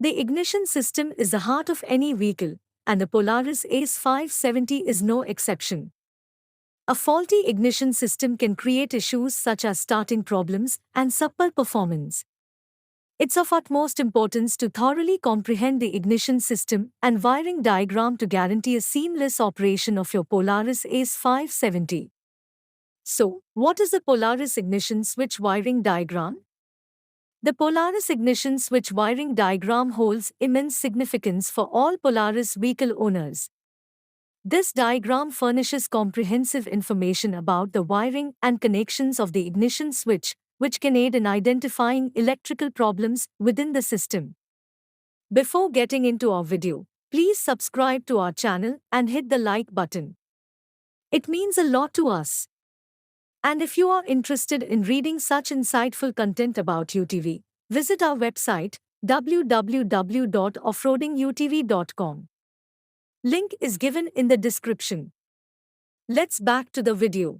The ignition system is the heart of any vehicle, and the Polaris Ace 570 is no exception. A faulty ignition system can create issues such as starting problems and subpar performance. It's of utmost importance to thoroughly comprehend the ignition system and wiring diagram to guarantee a seamless operation of your Polaris Ace 570. So, what is the Polaris ignition switch wiring diagram? The Polaris ignition switch wiring diagram holds immense significance for all Polaris vehicle owners. This diagram furnishes comprehensive information about the wiring and connections of the ignition switch, which can aid in identifying electrical problems within the system. Before getting into our video, please subscribe to our channel and hit the like button. It means a lot to us. And if you are interested in reading such insightful content about UTV, visit our website www.offroadingutv.com. Link is given in the description. Let's back to the video.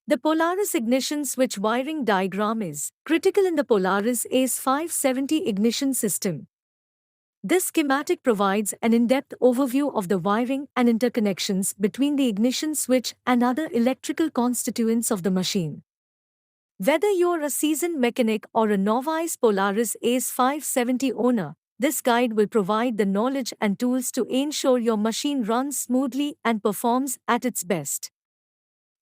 The Polaris ignition switch wiring diagram is critical in the Polaris Ace 570 ignition system. This schematic provides an in-depth overview of the wiring and interconnections between the ignition switch and other electrical constituents of the machine. Whether you're a seasoned mechanic or a novice Polaris Ace 570 owner, this guide will provide the knowledge and tools to ensure your machine runs smoothly and performs at its best.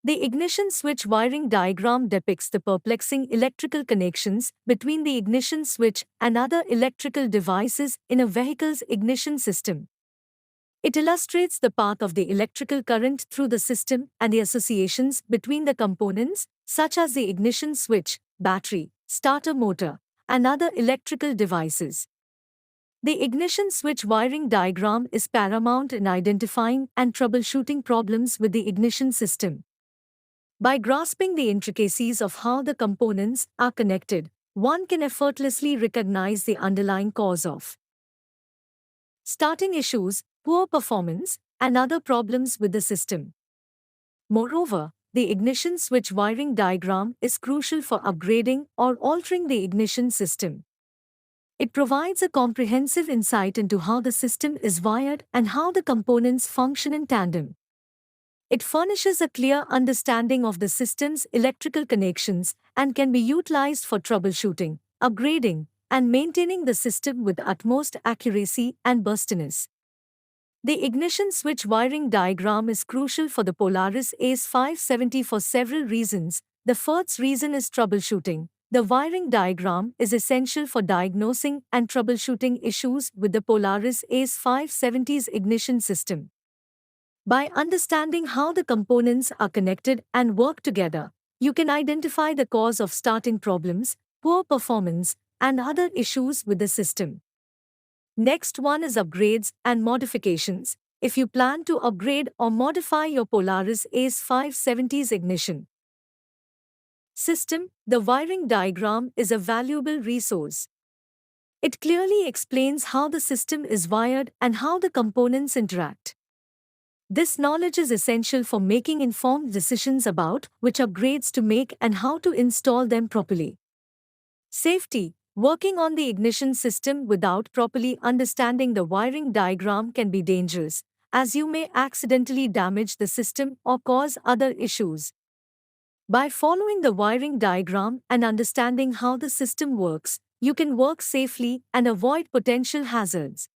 The ignition switch wiring diagram depicts the perplexing electrical connections between the ignition switch and other electrical devices in a vehicle's ignition system. It illustrates the path of the electrical current through the system and the associations between the components, such as the ignition switch, battery, starter motor, and other electrical devices. The ignition switch wiring diagram is paramount in identifying and troubleshooting problems with the ignition system. By grasping the intricacies of how the components are connected, one can effortlessly recognize the underlying cause of starting issues, poor performance, and other problems with the system. Moreover, the ignition switch wiring diagram is crucial for upgrading or altering the ignition system. It provides a comprehensive insight into how the system is wired and how the components function in tandem. It furnishes a clear understanding of the system's electrical connections and can be utilized for troubleshooting, upgrading, and maintaining the system with utmost accuracy and burstiness. The ignition switch wiring diagram is crucial for the Polaris Ace 570 for several reasons. The first reason is troubleshooting. The wiring diagram is essential for diagnosing and troubleshooting issues with the Polaris Ace 570's ignition system. By understanding how the components are connected and work together, you can identify the cause of starting problems, poor performance, and other issues with the system. Next one is upgrades and modifications. If you plan to upgrade or modify your Polaris Ace 570's ignition system, the wiring diagram is a valuable resource. It clearly explains how the system is wired and how the components interact. This knowledge is essential for making informed decisions about which upgrades to make and how to install them properly. Safety. Working on the ignition system without properly understanding the wiring diagram can be dangerous, as you may accidentally damage the system or cause other issues. By following the wiring diagram and understanding how the system works, you can work safely and avoid potential hazards.